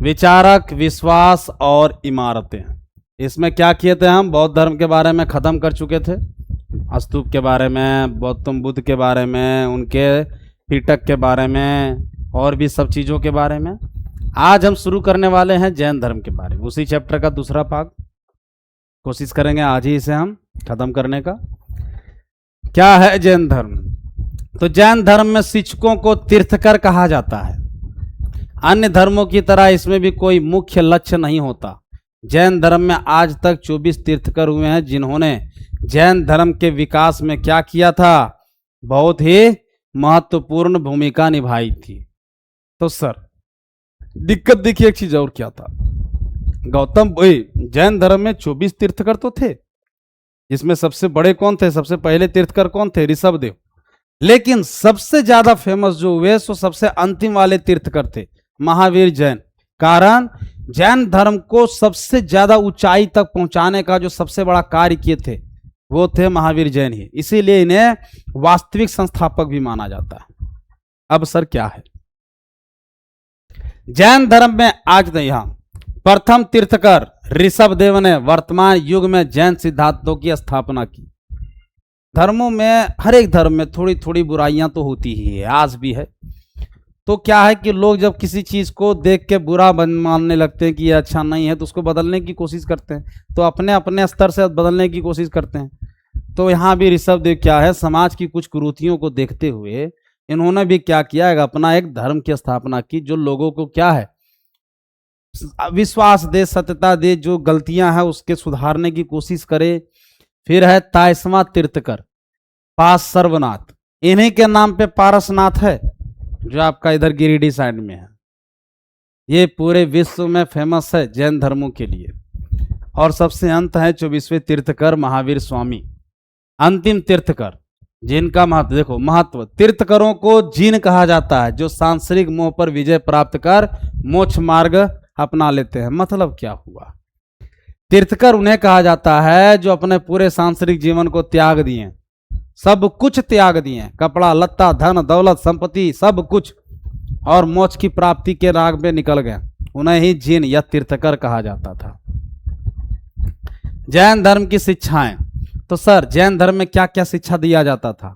विचारक, विश्वास और इमारतें। इसमें क्या किए थे हम? बौद्ध धर्म के बारे में खत्म कर चुके थे, स्तूप के बारे में, गौतम बुद्ध के बारे में, उनके पिटक के बारे में और भी सब चीज़ों के बारे में। आज हम शुरू करने वाले हैं जैन धर्म के बारे में, उसी चैप्टर का दूसरा भाग। कोशिश करेंगे आज ही इसे हम खत्म करने का। क्या है जैन धर्म? तो जैन धर्म में शिक्षकों को तीर्थकर कहा जाता है। अन्य धर्मों की तरह इसमें भी कोई मुख्य लक्ष्य नहीं होता। जैन धर्म में आज तक 24 तीर्थकर हुए हैं जिन्होंने जैन धर्म के विकास में क्या किया था? बहुत ही महत्वपूर्ण भूमिका निभाई थी। तो सर दिक्कत देखिए, एक चीज और क्या था, जैन धर्म में 24 तीर्थकर तो थे, जिसमें सबसे बड़े कौन थे? सबसे पहले तीर्थकर कौन थे? ऋषभदेव। लेकिन सबसे ज्यादा फेमस जो हुए सो सबसे अंतिम वाले तीर्थकर थे महावीर जैन। कारण जैन धर्म को सबसे ज्यादा ऊंचाई तक पहुंचाने का जो सबसे बड़ा कार्य किए थे वो थे महावीर जैन ही, इसीलिए इन्हें वास्तविक संस्थापक भी माना जाता है। अब सर क्या है जैन धर्म में? आज नहीं, हाँ, प्रथम तीर्थकर ऋषभदेव ने वर्तमान युग में जैन सिद्धांतों की स्थापना की। धर्मों में, हर एक धर्म में थोड़ी थोड़ी बुराइयां तो होती ही है, आज भी है। तो क्या है कि लोग जब किसी चीज को देख के बुरा मानने लगते हैं कि ये अच्छा नहीं है, तो उसको बदलने की कोशिश करते हैं, तो अपने अपने स्तर से बदलने की कोशिश करते हैं। तो यहाँ भी ऋषभदेव क्या है, समाज की कुछ कुरीतियों को देखते हुए इन्होंने भी क्या किया, अपना एक धर्म की स्थापना की जो लोगों को क्या है, विश्वास दे, सत्यता दे, जो गलतियां हैं उसके सुधारने की कोशिश करे। फिर है तायस्मा तीर्थकर, पास सर्वनाथ, इन्हीं के नाम पे पारसनाथ है जो आपका इधर गिरिडीह साइड में है। ये पूरे विश्व में फेमस है जैन धर्मों के लिए। और सबसे अंत है 24वें तीर्थकर महावीर स्वामी, अंतिम तीर्थकर, जिनका महत्व देखो। महत्व, तीर्थकरों को जीन कहा जाता है जो सांसारिक मोह पर विजय प्राप्त कर मोक्ष मार्ग अपना लेते हैं। मतलब क्या हुआ? तीर्थकर उन्हें कहा जाता है जो अपने पूरे सांसारिक जीवन को त्याग दिए, सब कुछ त्याग दिए, कपड़ा लत्ता, धन दौलत, संपत्ति, सब कुछ, और मोक्ष की प्राप्ति के राग में निकल गए। उन्हें ही जीन या तीर्थकर कहा जाता था। जैन धर्म की शिक्षाएं। तो सर जैन धर्म में क्या क्या शिक्षा दिया जाता था?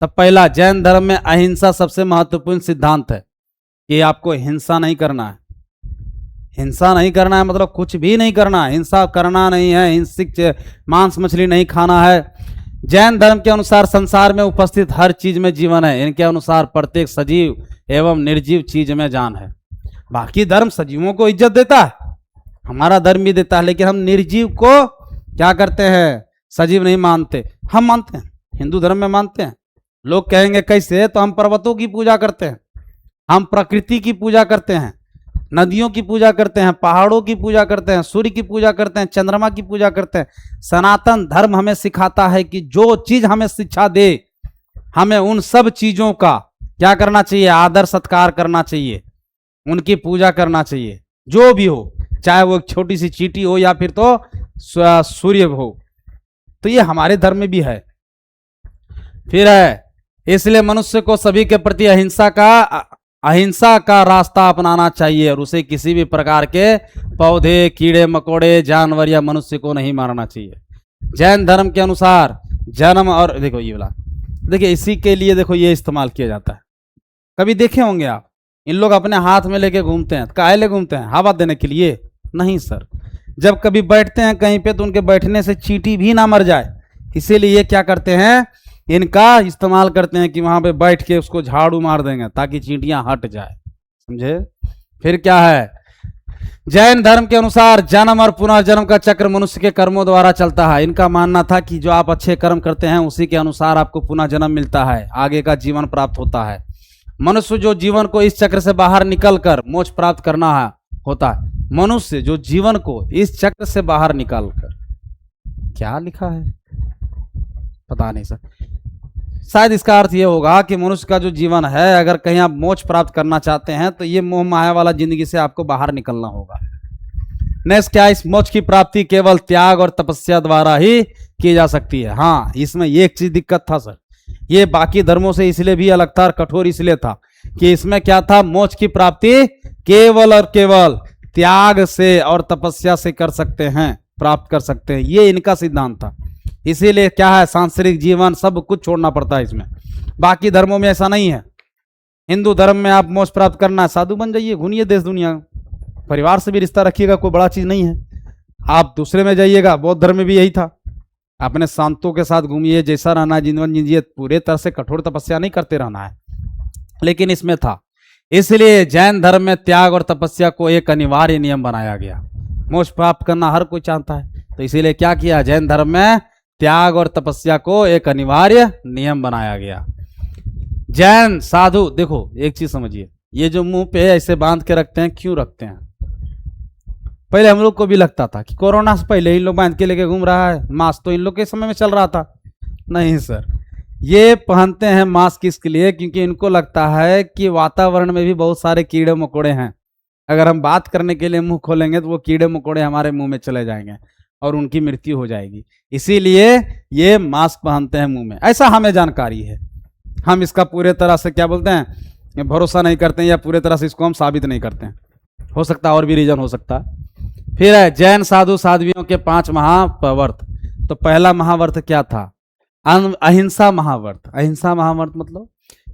तब पहला, जैन धर्म में अहिंसा सबसे महत्वपूर्ण सिद्धांत है कि आपको हिंसा नहीं करना है। हिंसा नहीं करना है मतलब कुछ भी नहीं करना है, हिंसा करना नहीं है, हिंसिक मांस मछली नहीं खाना है। जैन धर्म के अनुसार संसार में उपस्थित हर चीज में जीवन है। इनके अनुसार प्रत्येक सजीव एवं निर्जीव चीज में जान है। बाकी धर्म सजीवों को इज्जत देता है, हमारा धर्म भी देता है, लेकिन हम निर्जीव को क्या करते हैं? सजीव नहीं मानते। हम मानते हैं, हिंदू धर्म में मानते हैं। लोग कहेंगे कैसे? तो हम पर्वतों की पूजा करते हैं, हम प्रकृति की पूजा करते हैं, नदियों की पूजा करते हैं, पहाड़ों की पूजा करते हैं, सूर्य की पूजा करते हैं, चंद्रमा की पूजा करते हैं। सनातन धर्म हमें सिखाता है कि जो चीज हमें शिक्षा दे, हमें उन सब चीजों का क्या करना चाहिए? आदर सत्कार करना चाहिए, उनकी पूजा करना चाहिए, जो भी हो, चाहे वो एक छोटी सी चींटी हो या फिर तो सूर्य हो। तो ये हमारे धर्म में भी है। फिर है, इसलिए मनुष्य को सभी के प्रति अहिंसा का रास्ता अपनाना चाहिए और उसे किसी भी प्रकार के पौधे, कीड़े मकोड़े, जानवर या मनुष्य को नहीं मारना चाहिए। जैन धर्म के अनुसार जन्म और देखो ये वाला, देखिए इसी के लिए देखो ये इस्तेमाल किया जाता है। कभी देखे होंगे आप, इन लोग अपने हाथ में लेके घूमते हैं। काहे ले घूमते हैं? हवा देने के लिए? नहीं सर, जब कभी बैठते हैं कहीं पे तो उनके बैठने से चींटी भी ना मर जाए, इसीलिए ये क्या करते हैं? इनका इस्तेमाल करते हैं कि वहां पे बैठ के उसको झाड़ू मार देंगे ताकि चींटियां हट जाए। समझे? फिर क्या है, जैन धर्म के अनुसार जन्म और पुनर्जन्म का चक्र मनुष्य के कर्मों द्वारा चलता है। इनका मानना था कि जो आप अच्छे कर्म करते हैं उसी के अनुसार आपको पुनः जन्म मिलता है, आगे का जीवन प्राप्त होता है। मनुष्य जो जीवन को इस चक्र से बाहर निकलकर मोक्ष प्राप्त करना है होता है। मनुष्य जो जीवन को इस चक्र से बाहर निकालकर, क्या लिखा है पता नहीं सर, शायद इसका अर्थ ये होगा कि मनुष्य का जो जीवन है, अगर कहीं आप मोक्ष प्राप्त करना चाहते हैं तो ये मोह माया वाला जिंदगी से आपको बाहर निकलना होगा। नेक्स्ट क्या, इस मोक्ष की प्राप्ति केवल त्याग और तपस्या द्वारा ही की जा सकती है। हाँ, इसमें ये एक चीज दिक्कत था सर, ये बाकी धर्मों से इसलिए भी अलग था और कठोर इसलिए था कि इसमें क्या था, मोक्ष की प्राप्ति केवल और केवल त्याग से और तपस्या से कर सकते हैं, प्राप्त कर सकते हैं। ये इनका सिद्धांत था। इसीलिए क्या है, सांसारिक जीवन सब कुछ छोड़ना पड़ता है इसमें। बाकी धर्मों में ऐसा नहीं है। हिंदू धर्म में आप मोक्ष प्राप्त करना है, साधु बन जाइए, घूमिए देश दुनिया, परिवार से भी रिश्ता रखिएगा, कोई बड़ा चीज नहीं है। आप दूसरे में जाइएगा, बौद्ध धर्म में भी यही था, अपने संतों के साथ घूमिए, जैसा रहना है जीवन जीजिए, पूरे तरह से कठोर तपस्या नहीं करते रहना है, लेकिन इसमें था। इसलिए जैन धर्म में त्याग और तपस्या को एक अनिवार्य नियम बनाया गया। मोक्ष प्राप्त करना हर कोई चाहता है, तो इसीलिए क्या किया, जैन धर्म में त्याग और तपस्या को एक अनिवार्य नियम बनाया गया। जैन साधु, देखो एक चीज समझिए, ये जो मुंह पे ऐसे बांध के रखते हैं, क्यों रखते हैं? पहले हम लोग को भी लगता था कि कोरोना से पहले इन लोग बांध के लेके घूम रहा है, मास्क तो इन लोग के समय में चल रहा था। नहीं सर, ये पहनते हैं मास्क इसके लिए क्योंकि इनको लगता है कि वातावरण में भी बहुत सारे कीड़े मकोड़े हैं, अगर हम बात करने के लिए मुंह खोलेंगे तो वो कीड़े मकोड़े हमारे मुंह में चले जाएंगे और उनकी मृत्यु हो जाएगी। इसीलिए ये मास्क पहनते हैं मुंह में, ऐसा हमें जानकारी है। हम इसका पूरे तरह से क्या बोलते हैं, भरोसा नहीं करते हैं, या पूरे तरह से इसको हम साबित नहीं करते हैं। हो सकता है और भी रीजन हो सकता है। फिर है जैन साधु साध्वियों के 5 महाव्रत। तो पहला महाव्रत क्या था? अहिंसा महाव्रत। अहिंसा महाव्रत मतलब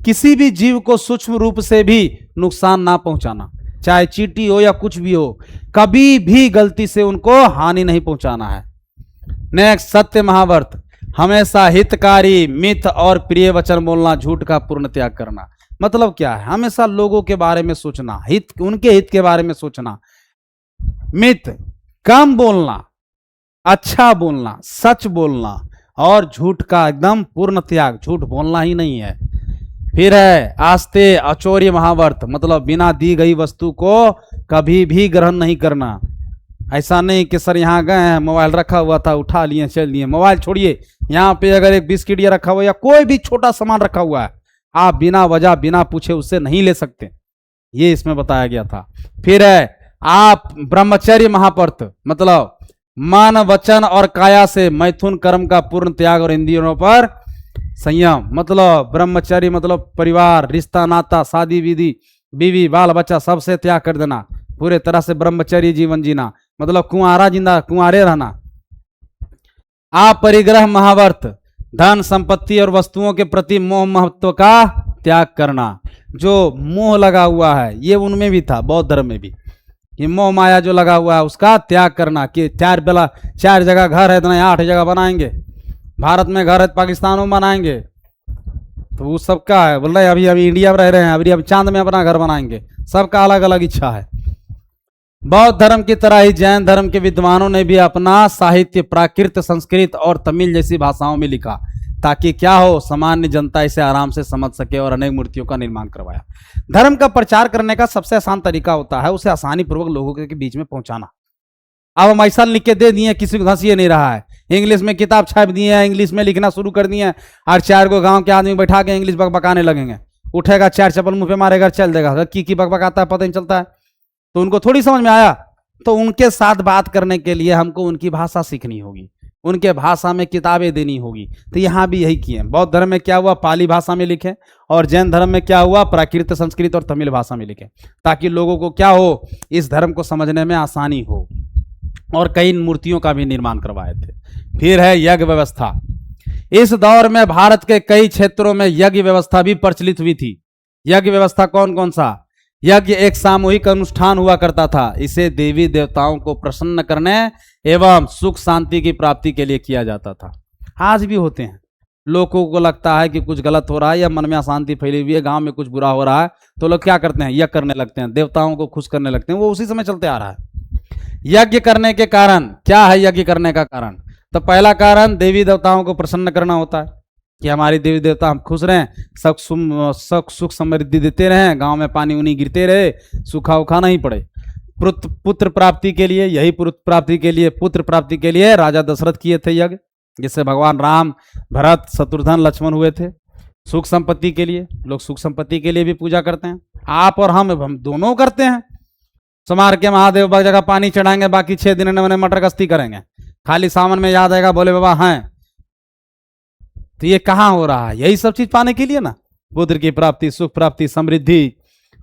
किसी भी जीव को सूक्ष्म रूप से भी नुकसान ना पहुंचाना, चाहे चींटी हो या कुछ भी हो, कभी भी गलती से उनको हानि नहीं पहुंचाना है। नेक्स्ट सत्य महाव्रत, हमेशा हितकारी, मित और प्रिय वचन बोलना, झूठ का पूर्ण त्याग करना। मतलब क्या है, हमेशा लोगों के बारे में सोचना, हित, उनके हित के बारे में सोचना, मित कम बोलना, अच्छा बोलना, सच बोलना, और झूठ का एकदम पूर्ण त्याग, झूठ बोलना ही नहीं है। फिर है आस्ते अचौर्य महाव्रत, मतलब बिना दी गई वस्तु को कभी भी ग्रहण नहीं करना। ऐसा नहीं कि सर यहाँ गए हैं, मोबाइल रखा हुआ था, उठा लिए चल लिए, मोबाइल छोड़िए, यहाँ पे अगर एक बिस्किट या रखा हुआ या कोई भी छोटा सामान रखा हुआ है, आप बिना वजह बिना पूछे उससे नहीं ले सकते, ये इसमें बताया गया था। फिर है आप ब्रह्मचर्य महाव्रत, मतलब मन वचन और काया से मैथुन कर्म का पूर्ण त्याग और इंद्रियों पर संयम। मतलब ब्रह्मचर्य मतलब परिवार, रिश्ता नाता, शादी विधि, बीवी बाल बच्चा सबसे त्याग कर देना, पूरे तरह से ब्रह्मचर्य जीवन जीना, मतलब कुंवारा जिंदा कुंवारे रहना। आप परिग्रह महाव्रत, धन संपत्ति और वस्तुओं के प्रति मोह महत्व का त्याग करना। जो मोह लगा हुआ है ये उनमें भी था, बौद्ध धर्म में भी, ये मोह माया जो लगा हुआ है उसका त्याग करना। कि 4 जगह घर है तो नहीं 8 जगह बनाएंगे, भारत में घर है पाकिस्तान में बनाएंगे, तो वो सबका है। बोल रहे अभी इंडिया में रह रहे हैं, अभी चांद में अपना घर बनाएंगे, सबका अलग अलग इच्छा है। बौद्ध धर्म की तरह ही जैन धर्म के विद्वानों ने भी अपना साहित्य प्राकृत, संस्कृत और तमिल जैसी भाषाओं में लिखा, ताकि क्या हो, सामान्य जनता इसे आराम से समझ सके, और अनेक मूर्तियों का निर्माण करवाया। धर्म का प्रचार करने का सबसे आसान तरीका होता है उसे आसानी पूर्वक लोगों के बीच में पहुंचाना। अब हम ऐसा लिख के दे दिए, किसी को धंसिए नहीं रहा है, इंग्लिश में किताब छाप दिए हैं, इंग्लिश में लिखना शुरू कर दिए हैं, और 4 को गांव के आदमी बैठा के इंग्लिश बकबकाने लगेंगे, उठेगा 4 चप्पल मुंह पे मारेगा, चल देगा, की बकबकाता है पता नहीं चलता है, तो उनको थोड़ी समझ में आया। तो उनके साथ बात करने के लिए हमको उनकी भाषा सीखनी होगी, उनके भाषा में किताबें देनी होगी। तो यहाँ भी यही किए। बौद्ध धर्म में क्या हुआ, पाली भाषा में लिखे, और जैन धर्म में क्या हुआ, प्राकृत, संस्कृत और तमिल भाषा में लिखे, ताकि लोगों को क्या हो, इस धर्म को समझने में आसानी हो। और कई मूर्तियों का भी निर्माण करवाए थे। फिर है यज्ञ व्यवस्था। इस दौर में भारत के कई क्षेत्रों में यज्ञ व्यवस्था भी प्रचलित हुई थी। यज्ञ व्यवस्था कौन कौन सा? यज्ञ एक सामूहिक अनुष्ठान हुआ करता था, इसे देवी देवताओं को प्रसन्न करने एवं सुख शांति की प्राप्ति के लिए किया जाता था। आज भी होते हैं, लोगों को लगता है कि कुछ गलत हो रहा है या मन में अशांति फैली हुई है, गांव में कुछ बुरा हो रहा है, तो लोग क्या करते हैं, यज्ञ करने लगते हैं, देवताओं को खुश करने लगते हैं। वो उसी समय चलते आ रहा है। यज्ञ करने के कारण क्या है, यज्ञ करने का कारण? तो पहला कारण देवी देवताओं को प्रसन्न करना होता है, कि हमारी देवी देवता हम खुश रहें, सुख समृद्धि देते रहें, गांव में पानी उनी गिरते रहे, सूखा उखा नहीं पड़े। पुत्र प्राप्ति के लिए, यही पुत्र प्राप्ति के लिए राजा दशरथ किए थे यज्ञ, जिससे भगवान राम, भरत, शत्रुघ्न, लक्ष्मण हुए थे। सुख संपत्ति के लिए, लोग सुख संपत्ति के लिए भी पूजा करते हैं। आप और हम दोनों करते हैं। समार के महादेव बाग जगह पानी चढ़ाएंगे, बाकी 6 दिन में मटर गश्ती करेंगे, खाली सावन में याद आएगा बोले बाबा हैं। तो ये कहाँ हो रहा है? यही सब चीज पाने के लिए ना, पुत्र की प्राप्ति, सुख प्राप्ति, समृद्धि,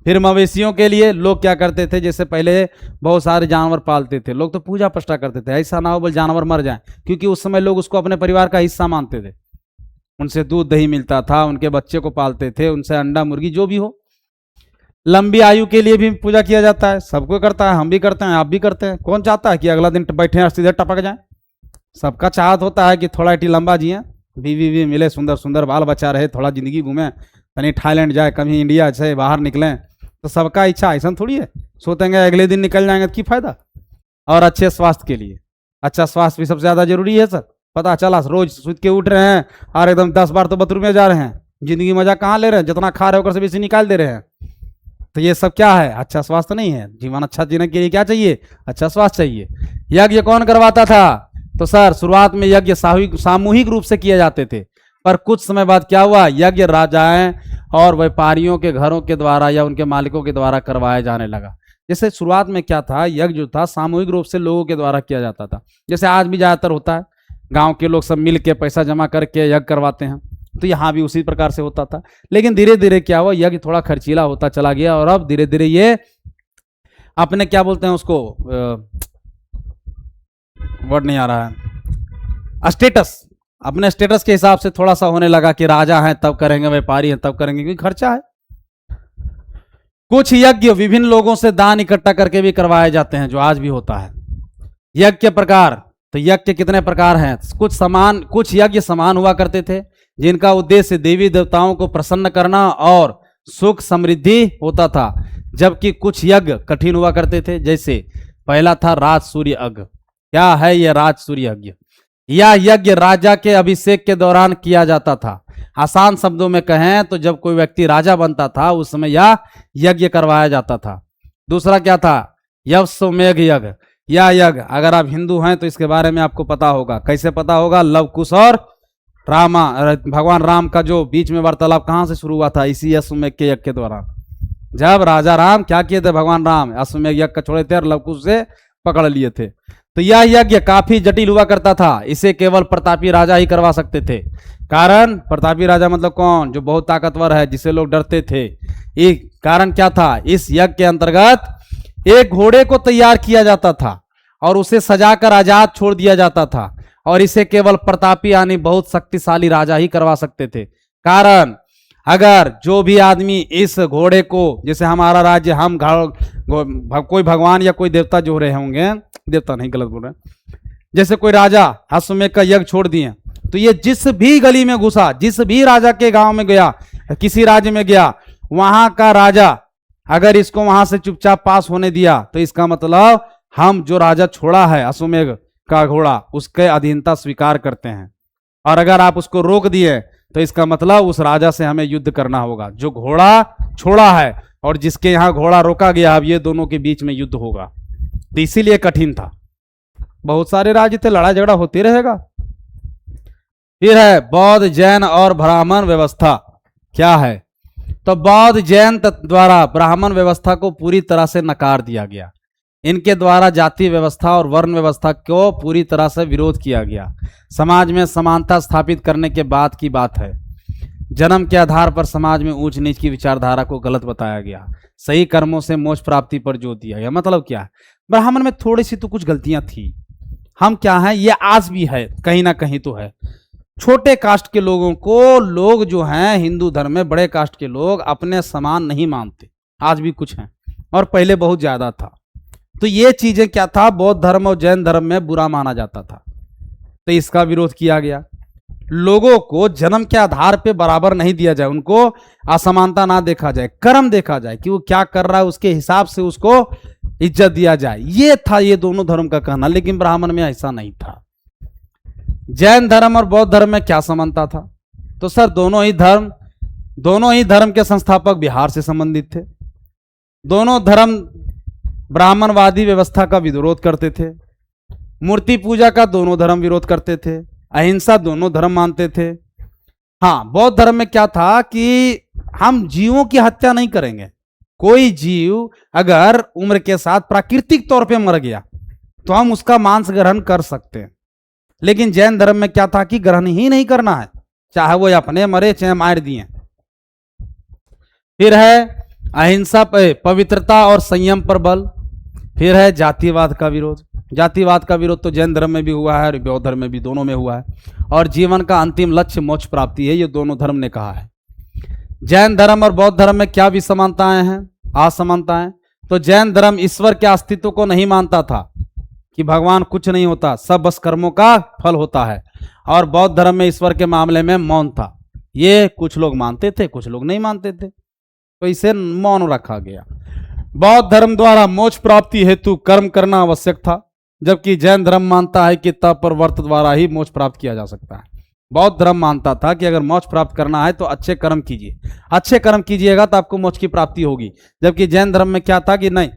फिर मवेशियों के लिए लोग क्या करते थे, जैसे पहले बहुत सारे जानवर पालते थे लोग, तो पूजा पष्टा करते थे, ऐसा ना हो बोल जानवर मर जाए, क्योंकि उस समय लोग उसको अपने परिवार का हिस्सा मानते थे। उनसे दूध दही मिलता था, उनके बच्चे को पालते थे, उनसे अंडा मुर्गी जो भी हो। लंबी आयु के लिए भी पूजा किया जाता है, सबको करता है, हम भी करते हैं, आप भी करते हैं। कौन चाहता है कि अगला दिन बैठे सीधे टपक जाए? सबका चाहत होता है कि थोड़ा इटी लंबा जिए, बीवी भी मिले, सुंदर सुंदर बाल बच्चा रहे, थोड़ा जिंदगी घूमे, कहीं थाईलैंड जाए, कभी इंडिया से बाहर निकलें, तो सबका इच्छा ऐसा थोड़ी है सोतेंगे अगले दिन निकल जाएंगे तो की फायदा। और अच्छे स्वास्थ्य के लिए, अच्छा स्वास्थ्य भी सबसे ज्यादा जरूरी है सर। पता चला रोज सूत के उठ रहे हैं और एकदम 10 बार तो बाथरूम में जा रहे हैं, जिंदगी मजा कहाँ ले रहे हैं, जितना खा रहे होकर से बेसी निकाल दे रहे हैं। तो ये सब क्या है? अच्छा स्वास्थ्य नहीं है। जीवन अच्छा जीने के लिए क्या चाहिए? अच्छा स्वास्थ्य चाहिए। यज्ञ कौन करवाता था? तो सर शुरुआत में यज्ञ सामूहिक रूप से किए जाते थे, पर कुछ समय बाद क्या हुआ, यज्ञ राजाएं और व्यापारियों के घरों के द्वारा या उनके मालिकों के द्वारा करवाया जाने लगा। जैसे शुरुआत में क्या था, यज्ञ जो था सामूहिक रूप से लोगों के द्वारा किया जाता था, जैसे आज भी ज्यादातर होता है, गांव के लोग सब मिल के पैसा जमा करके यज्ञ करवाते हैं, तो यहाँ भी उसी प्रकार से होता था। लेकिन धीरे धीरे क्या हुआ, यज्ञ थोड़ा खर्चीला होता चला गया, और अब धीरे धीरे ये अपने क्या बोलते हैं उसको, वर्ड नहीं आ रहा है, स्टेटस, अपने स्टेटस के हिसाब से थोड़ा सा होने लगा कि राजा हैं तब करेंगे, व्यापारी हैं तब करेंगे, क्योंकि खर्चा है। कुछ यज्ञ विभिन्न लोगों से दान इकट्ठा करके भी करवाए जाते हैं, जो आज भी होता है। यज्ञ के प्रकार, तो यज्ञ के कितने प्रकार हैं? कुछ यज्ञ समान हुआ करते थे, जिनका उद्देश्य देवी देवताओं को प्रसन्न करना और सुख समृद्धि होता था, जबकि कुछ यज्ञ कठिन हुआ करते थे। जैसे पहला था राज सूर्य यज्ञ। क्या है यह राज सूर्य यज्ञ? यह यज्ञ राजा के अभिषेक के दौरान किया जाता था। आसान शब्दों में कहें तो जब कोई व्यक्ति राजा बनता था उस समय यह यज्ञ करवाया जाता था। दूसरा क्या था? यवस्वमेघ यज्ञ। यह यज्ञ, अगर आप हिंदू हैं तो इसके बारे में आपको पता होगा। कैसे पता होगा? लव कुश और रामा, भगवान राम का जो बीच में वार्तालाप कहां से शुरू हुआ था? इसी अश्वमेघ के यज्ञ के दौरान, जब राजा राम क्या किए थे, भगवान राम अश्वमेघ यज्ञ का छोड़े थे और लव कुश से पकड़ लिए थे। तो यह यज्ञ काफी जटिल हुआ करता था, इसे केवल प्रतापी राजा ही करवा सकते थे। कारण, प्रतापी राजा मतलब कौन? जो बहुत ताकतवर है, जिसे लोग डरते थे। एक कारण क्या था? इस यज्ञ के अंतर्गत एक घोड़े को तैयार किया जाता था और उसे सजाकर आजाद छोड़ दिया जाता था, और इसे केवल प्रतापी यानी बहुत शक्तिशाली राजा ही करवा सकते थे। कारण, अगर जो भी आदमी इस घोड़े को, जैसे हमारा राज्य, हम कोई भगवान या कोई देवता जो रहे होंगे, देवता नहीं गलत बोल रहे, जैसे कोई राजा अश्वमेघ का यज्ञ छोड़ दिए, तो ये जिस भी गली में घुसा, जिस भी राजा के गांव में गया, किसी राज्य में गया, वहां का राजा अगर इसको वहां से चुपचाप पास होने दिया, तो इसका मतलब हम जो राजा छोड़ा है अश्वमेघ का घोड़ा, उसके अधीनता स्वीकार करते हैं। और अगर आप उसको रोक दिए तो इसका मतलब उस राजा से हमें युद्ध करना होगा जो घोड़ा छोड़ा है और जिसके यहां घोड़ा रोका गया। अब ये दोनों के बीच में युद्ध होगा, तो इसीलिए कठिन था। बहुत सारे राज्य थे, लड़ाई झगड़ा होते रहेगा। फिर है बौद्ध, जैन और ब्राह्मण व्यवस्था। क्या है? तो बौद्ध जैन द्वारा ब्राह्मण व्यवस्था को पूरी तरह से नकार दिया गया। इनके द्वारा जाति व्यवस्था और वर्ण व्यवस्था को पूरी तरह से विरोध किया गया। समाज में समानता स्थापित करने के बाद की बात है। जन्म के आधार पर समाज में ऊंच नीच की विचारधारा को गलत बताया गया। सही कर्मों से मोक्ष प्राप्ति पर जोर दिया गया। मतलब क्या है? ब्राह्मण में थोड़ी सी तो कुछ गलतियां थी। हम क्या हैं, ये आज भी है, कहीं ना कहीं तो है। छोटे कास्ट के लोगों को लोग जो हैं हिंदू धर्म में, बड़े कास्ट के लोग अपने समान नहीं मानते, आज भी कुछ हैं, और पहले बहुत ज्यादा था। तो ये चीजें क्या था, बौद्ध धर्म और जैन धर्म में बुरा माना जाता था, तो इसका विरोध किया गया। लोगों को जन्म के आधार पे बराबर नहीं दिया जाए, उनको असमानता ना देखा जाए, कर्म देखा जाए कि वो क्या कर रहा है, उसके हिसाब से उसको इज्जत दिया जाए। ये था ये दोनों धर्म का कहना, लेकिन ब्राह्मण में ऐसा नहीं था। जैन धर्म और बौद्ध धर्म में क्या समानता था? तो सर दोनों ही धर्म के संस्थापक बिहार से संबंधित थे। दोनों धर्म ब्राह्मणवादी व्यवस्था का विरोध करते थे। मूर्ति पूजा का दोनों धर्म विरोध करते थे। अहिंसा दोनों धर्म मानते थे। हाँ, बौद्ध धर्म में क्या था कि हम जीवों की हत्या नहीं करेंगे। कोई जीव अगर उम्र के साथ प्राकृतिक तौर पे मर गया तो हम उसका मांस ग्रहण कर सकते हैं। लेकिन जैन धर्म में क्या था कि ग्रहण ही नहीं करना है, चाहे वो अपने मरे चाहे मार दिए। फिर है अहिंसा पे पवित्रता और संयम पर बल। फिर है जातिवाद का विरोध। जातिवाद का विरोध तो जैन धर्म में भी हुआ है और बौद्ध धर्म में भी, दोनों में हुआ है। और जीवन का अंतिम लक्ष्य मोक्ष प्राप्ति है, ये दोनों धर्म ने कहा है। जैन धर्म और बौद्ध धर्म में क्या विसमानताएं हैं, असमानताएं? तो जैन धर्म ईश्वर के अस्तित्व को नहीं मानता था कि भगवान कुछ नहीं होता, सब बस कर्मों का फल होता है। और बौद्ध धर्म में ईश्वर के मामले में मौन था। ये कुछ लोग मानते थे, कुछ लोग नहीं मानते थे, तो इसे मौन रखा गया। बौद्ध धर्म द्वारा मोक्ष प्राप्ति हेतु कर्म करना आवश्यक था, जबकि जैन धर्म मानता है कि तप और व्रत द्वारा ही मोक्ष प्राप्त किया जा सकता है। बौद्ध धर्म मानता था कि अगर मोक्ष प्राप्त करना है तो अच्छे कर्म कीजिए, अच्छे कर्म कीजिएगा तो आपको मोक्ष की प्राप्ति होगी। जबकि जैन धर्म में क्या था कि नहीं,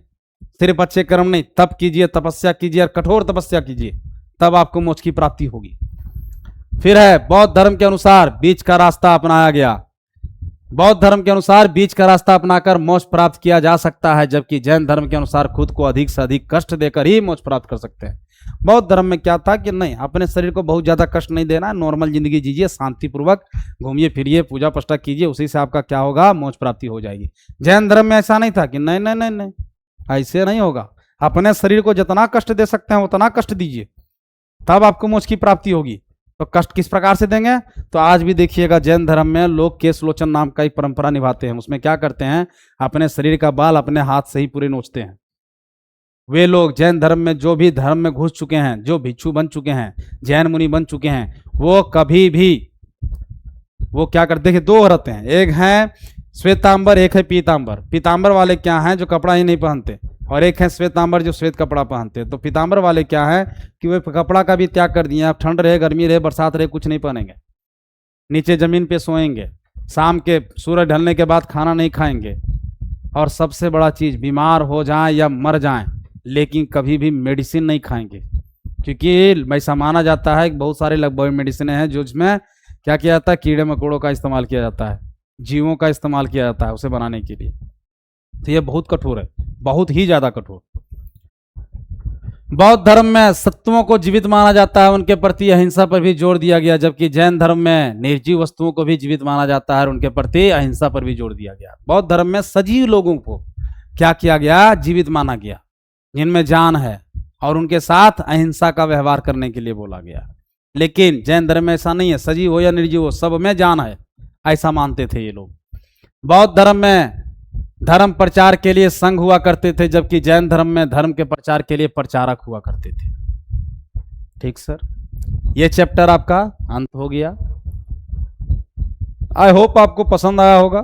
सिर्फ अच्छे कर्म नहीं, तप कीजिए, तपस्या कीजिए और कठोर तपस्या कीजिए, तब आपको मोक्ष की प्राप्ति होगी। फिर है बौद्ध धर्म के अनुसार बीच का रास्ता अपनाया गया। बौद्ध धर्म के अनुसार बीच का रास्ता अपनाकर मोक्ष प्राप्त किया जा सकता है, जबकि जैन धर्म के अनुसार खुद को अधिक से अधिक कष्ट देकर ही मोक्ष प्राप्त कर सकते हैं। बौद्ध धर्म में क्या था कि नहीं, अपने शरीर को बहुत ज्यादा कष्ट नहीं देना, नॉर्मल जिंदगी जीजिए, शांतिपूर्वक घूमिए फिरिए, पूजा पष्टा कीजिए, उसी से आपका क्या होगा, मोक्ष प्राप्ति हो जाएगी। जैन धर्म में ऐसा नहीं था कि नहीं नहीं नहीं नहीं, ऐसे नहीं होगा, अपने शरीर को जितना कष्ट दे सकते हैं उतना कष्ट दीजिए, तब आपको मोक्ष की प्राप्ति होगी। तो कष्ट किस प्रकार से देंगे? तो आज भी देखिएगा जैन धर्म में लोग केशलोचन नाम का एक परंपरा निभाते हैं। उसमें क्या करते हैं, अपने शरीर का बाल अपने हाथ से ही पूरे नोचते हैं। वे लोग जैन धर्म में जो भी धर्म में घुस चुके हैं, जो भिक्षु बन चुके हैं, जैन मुनि बन चुके हैं, वो कभी भी वो क्या करते हैं, दो रहते हैं, एक है श्वेतांबर, एक है पीतांबर। पीतांबर वाले क्या हैं, जो कपड़ा ही नहीं पहनते, और एक है श्वेतांबर जो श्वेत कपड़ा पहनते हैं। तो पीतांबर वाले क्या है कि वे कपड़ा का भी त्याग कर दिए, आप ठंड रहे, गर्मी रहे, बरसात रहे, कुछ नहीं पहनेंगे, नीचे जमीन पे सोएंगे, शाम के सूरज ढलने के बाद खाना नहीं खाएंगे, और सबसे बड़ा चीज, बीमार हो जाएं या मर जाएं लेकिन कभी भी मेडिसिन नहीं खाएंगे, क्योंकि ऐसा माना जाता है कि बहुत सारे लगभग मेडिसिन हैं जो इसमें क्या किया जाता है, कीड़े मकोड़ों का इस्तेमाल किया जाता है, जीवों का इस्तेमाल किया जाता है उसे बनाने के लिए। तो ये बहुत कठोर है, बहुत ही ज्यादा कठोर। बौद्ध धर्म में सत्वों को जीवित माना जाता है, उनके प्रति अहिंसा पर भी जोर दिया गया, जबकि जैन धर्म में निर्जीव वस्तुओं को भी जीवित माना जाता है और उनके प्रति अहिंसा पर भी जोर दिया गया। बौद्ध धर्म में सजीव लोगों को क्या किया गया, जीवित माना गया, जिनमें जान है, और उनके साथ अहिंसा का व्यवहार करने के लिए बोला गया। लेकिन जैन धर्म में ऐसा नहीं है, सजीव हो या निर्जीव हो सब में जान है, ऐसा मानते थे ये लोग। बौद्ध धर्म में धर्म प्रचार के लिए संघ हुआ करते थे, जबकि जैन धर्म में धर्म के प्रचार के लिए प्रचारक हुआ करते थे। ठीक सर, ये चैप्टर आपका अंत हो गया। आई होप आपको पसंद आया होगा।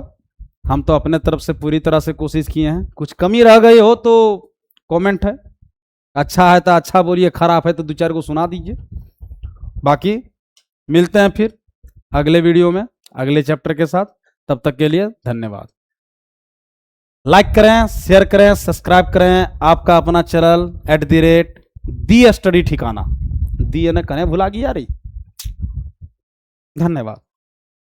हम तो अपने तरफ से पूरी तरह से कोशिश किए हैं, कुछ कमी रह गई हो तो कमेंट है, अच्छा है तो अच्छा बोलिए, खराब है तो दो चार को सुना दीजिए। बाकी मिलते हैं फिर अगले वीडियो में अगले चैप्टर के साथ, तब तक के लिए धन्यवाद। लाइक करें, शेयर करें, सब्सक्राइब करें। आपका अपना चैनल @दी स्टडी ठिकाना, दी न करें भुला गया रही। धन्यवाद।